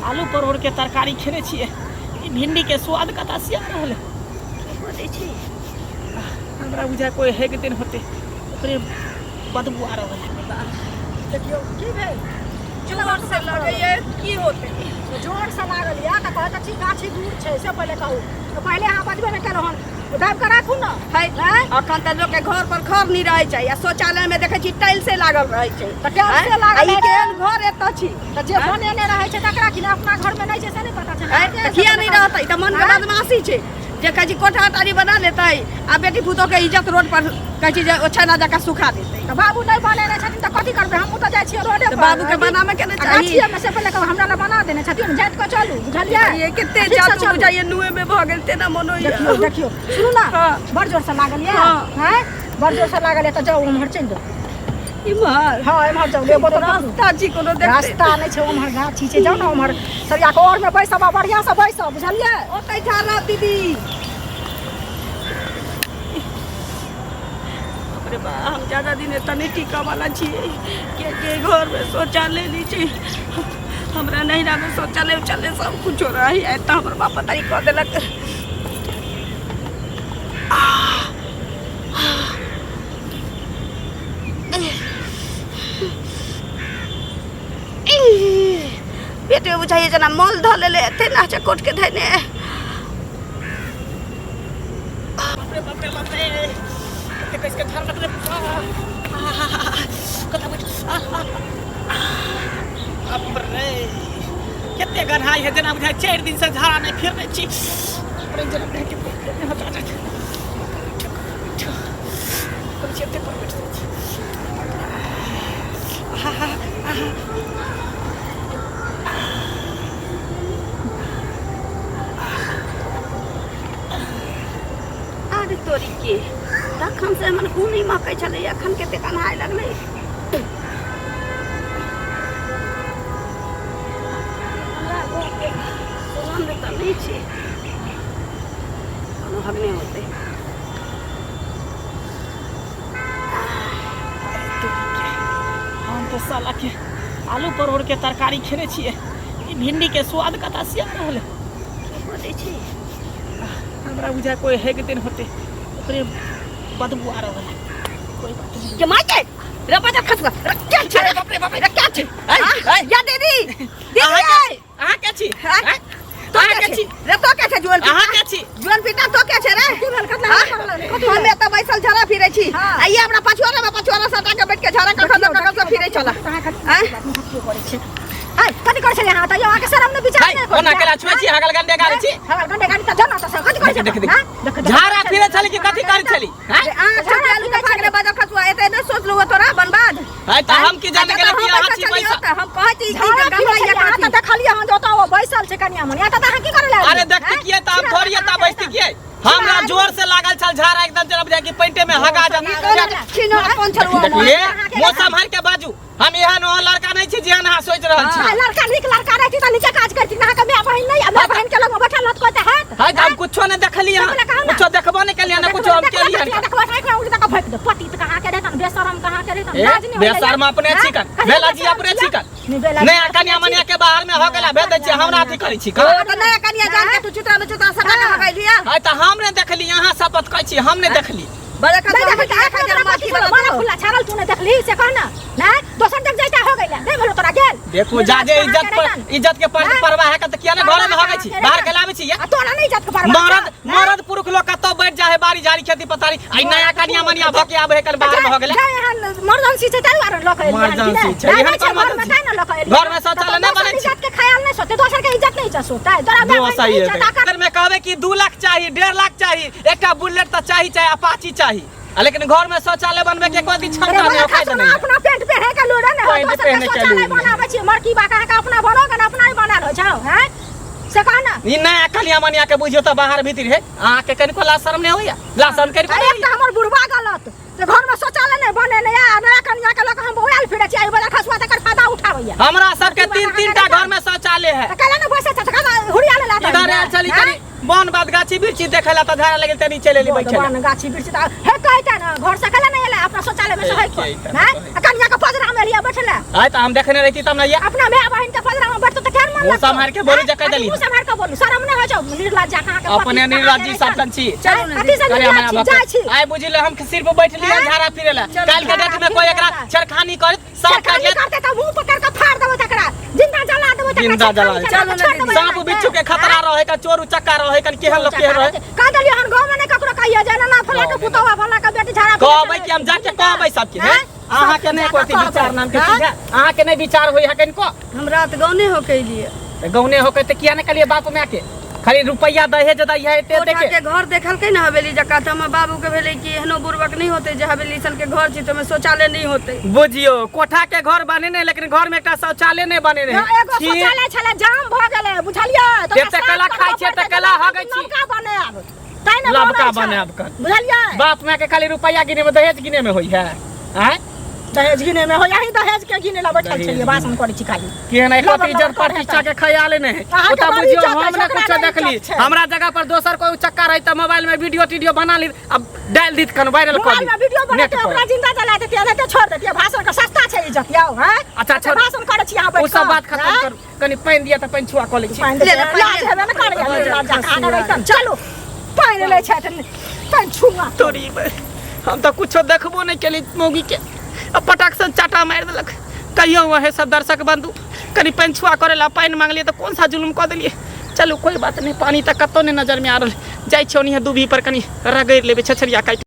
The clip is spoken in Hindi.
आलू परोड़ के तरकारी खेने छिए। भिंडी के स्वाद कता से आ रहल बोले छी हमरा बुझा कोई है के दिन होते ओकरे बदबू आ रहल देखियो की भेल जोर से लगैए की होते जोर से लागल या त कहत छी गाछी दूर छै से पहले कहू तो पहले अहाँ बजबे न केलहन उधार के राखू न है अखन त लोग के घर पर घर नहीं रहे छै या शौचालय में देखे छी टाइल से लागल रहे छै त टाइल से लागल ई केहन घर एत छी त जे बनेने रहे छै तकरा कि अपना घर में नहीं छै से नहीं पता छै किया नहीं रहतै त मन के बदमाशी छै जे कहै छी कोठा तारी बना लेतै आ बेटी पुतो के इज्जत रोड पर कहै छी जे ओछना जका सुखा देतै त बाबू नहीं बनेने छथिन त कथि करबै हम त जाय छी रोडे पर बाबू के बनावे के नहीं चाहिए गाछिए में से पहले कहू हमरा ल बना देने छथिन जाइत को चलू बुझलियै ये कितने जादू बुझाइए नुए में भ गेल तेना मन होइए देखियो सुनू ना बड़ जोर से लागल या हैं बड़ जोर से लागल या त जाओ उम्हर चल जाओ इमहर हां इमहर जाओ लेबो तो रास्ता छी कोनो देख रास्ता नहीं छै उम्हर गाछी छै जाओ ना उम्हर सरिया के और में बैसबा बढ़िया से बैसब बुझलियै ओतै ठाड़ दीदी अरे बा हम ज्यादा दिन तने टीका वाला छिए के घर में शौचालय नहीं छै हमरा नहिरा में शौचालय चले सब कुछ हो रहा है त हमर बाप पता ही कह देलक बेटे बुझाइए जना मल ध लेले एते नाचे कोट के धने इसके घर मतलब कथा बैठ अब रे कितने गढ़ाई है जना बुझाई 4 दिन से झाड़ा नहीं फिरने छी अरे जना बैठ के हटा जा कब चलते पर बैठ अरे तोरी के तखन से मन खूनी मकै छलै एखन कते कन्हाय लगलै सुगंध तऽ नहीं छै कोनो हगने होतै हम तो साला के आलू परोड़ के तरकारी खेने छिए। भिंडी के स्वाद कता से आ रहल बोले छी हमरा बुझा कोई है के दिन होते ओकरे बदबू आ रहल कोई बात नहीं के माइके रे बजा खसवा क्या छै रे बाप रे क्या छै या दीदी अहाँ के छी तो क्या छी रे तो क्या छै जुअन अहाँ के छी जुअन पिता तो क्या छै रे हम एत बैसल झरा फिरै छी आइए हमरा पछुआरा सटा के बैठ के झरा कखन फिरै चला हाय कथि कर छै यहाँ त यहाँ के शरम ने विचार नहीं कोना केला छुए छी हगल गंडे गाड़ी छी हगल गंडे गाड़ी त जना त कथि कर छै झाड़ा फिरे छली कि कथि कर छली आ छालू के फागरे बजा खसुआ एते न सोचलु तोरा बनबाद है त हम की जाने गेले कि अहाँ छी पैसा हम कहै छी कि गंगा या त देखलिए हम जोता वो बैसल छै कनिया मन या त अहाँ की करे ले अरे देखते किए त हम थोड़िए त बैठती किए हमरा जोर से लागल छल झाड़ा एकदम जब जाके पैंटे में हगा जा छिनो अपन छलुआ देखिए मौसम हर के बाजू हम एहन ओ लड़का नहीं छी जेहन अहाँ सोच रहल छी लड़का नीक लड़का रहती त नीचे काज करती ना के माय बहन नहीं माय बहन के लग में बैठल हत कहते है है हम कुछो नहीं देखलिए कुछो देखबो नहीं केलिए ना कुछो हम केलिए देखबो नहीं के उल्टा का फेंक दे पति त कहां के रहता बेशरम कहां के रहता लाज नहीं बेशरम अपने छिकन बेला जी अपने छिकन नहीं कन्या मनिया के बाहर में हो गेला भेद छी हमरा अथी करै छी त नया कन्या जान के तू छुटा सटा के हगाई लिया है त हम ने देखली यहां शपथ कहै छी हम ने देखली बड़ा खा माथी बड़ा खुला छाड़ल तू ने देखली से कहना ना दोसर जग जाइता हो गइला नहीं भलो तोरा गेल देखो जादे इज्जत के परवाह है त किया ने घर में होगे छी बाहर गेलावे छी तोरा नहीं इज्जत के परवाह मरद पुरुष लोग कतो बैठ जाए बारी जारी खेती पतारी आई नया कन्या मनिया भके आबे कल बाहर में हो गेले मर्दनसी से चल आर लोक मर्दनसी छै एहन पर मर्दनसी घर में शौचालय नहीं बने इज्जत के ख्याल नहीं सोते दोसर के इज्जत नहीं सोता है तोरा वो सही है अगर मैं कहबे कि 2 लाख चाहिए 1.5 लाख चाहिए एकटा बुलेट त चाहिए अपाची चाहिए लेकिन घर में शौचालय बनबे के कोई क्षमता नहीं है नहीं अपना पेट पे है का लोड़ा ना हो तो शौचालय बनावे छी मरकी बाका का अपना बनोगे ना अपना ही बना लो जाओ हैं से कहना ई नया कलिया मनिया के बुझियो त बाहर भीतर है आ के कनिको ला शर्म नहीं होया ला शर्म करि अरे त हमर बुढ़वा गलत जे घर में शौचालय नहीं बने ने आ नया कन्या के लोग हम बोल फिरे छी आई बड़ा खसवा तकर फायदा उठावैया हमरा सब के 3 टा घर में शौचालय है त कहला ने बैसे छ त हुड़िया ले लाता इधर चली करी बन बात गाछी बिरची देखला त धारा लगे तनी चले ली बैठे बन गाछी बिरची त हे कहता ना घर से कहला नहीं एला अपना शौचालय में से है हैं कन्या के पजरा में लिया बैठला आय त हम देखने रहती तब ना ये अपना माय बहन के पजरा में बैठतो त केन मन वो संभाल के बोली जका दली तू संभाल के बोलू शरम नहीं हो जाओ निर्लज्ज कहां के अपने निर्लज्जी साटन छी चलो ना जाय छी आइ बुझिले हम सिर्फ बैठलिए झाड़ा फिरेला काल के डेट में कोई एकरा छरखानी कर सब काट ले करते त मुंह पकड़ के फाड़ देबो तकरा जिंदा जला देबो तकरा जिंदा जला चलो ना सांप बिच्छू के खतरा रहे का चोर उचक्का रहे कन केहन लोग के रहे का दली हन गांव में नहीं ककरो कहिया जाना ना फला के पुतवा फला के बेटी झाड़ा कहबै कि हम जाके कहबै सबके हैं अहाँ के नहीं कोई विचार नाम के चीज है अहाँ के नहीं विचार होई है कनको हम रात गौने हो के लिए गौने होके त किया न कलिए बाप में के खाली रुपया दहेज दै है एते कोठा देखे के घर देखलकै ना हवेली जका त हम बाबू के भेलै कि एहनो बुर्बक नहीं होते जे हवेली सन के घर छी त में शौचालय नहीं होते बुझियो कोठा के घर बने नहीं लेकिन घर में एकटा शौचालय नहीं बने रहे एगो शौचालय छले जाम भ गेलै बुझलियै जते कला खाइ छै त कला हगै छी लबका बने आब तै न लबका बने आब कर बुझलियै बाप में के खाली रुपया गिने में दहेज गिने में होई है हैं दहेज गिने में हो यही दहेज के गिने ला बैठल छलिए भाषण करै छी खाली के नहीं कति इज्जत प्रतिष्ठा के ख्याल नहीं ओता बुझियो हम ने कुछ देखली हमरा जगह पर दोसर कोई चक्का रही त मोबाइल में वीडियो बना ली अब डाल दीत कन वायरल कर दी मोबाइल में वीडियो बना के अपना जिंदा जला देती है तो छोड़ देती है भाषण का सस्ता छै इज्जत याओ हैं अच्छा छोड़ भाषण करै छी यहां बैठ ओ सब बात खत्म कर कनी पानी दिया त पानी छुआ क लै छी लाज हेबे न करै चलो पानी ले छै पानी छुआ तोरी हम तो कुछ देखबो नहीं केली मोगी के अब पटक से चाटा मार देलक कहियो वहे सब दर्शक बंधु कनी पानी छुआ करेला पानी मांगलिए तो कौन सा जुलुम कर दिलिए चलो कोई बात नहीं पानी तक कतो नहीं नजर में आ रहा जाय छो नहीं दूबी पर कनी रगड़ लेबे छछरिया काट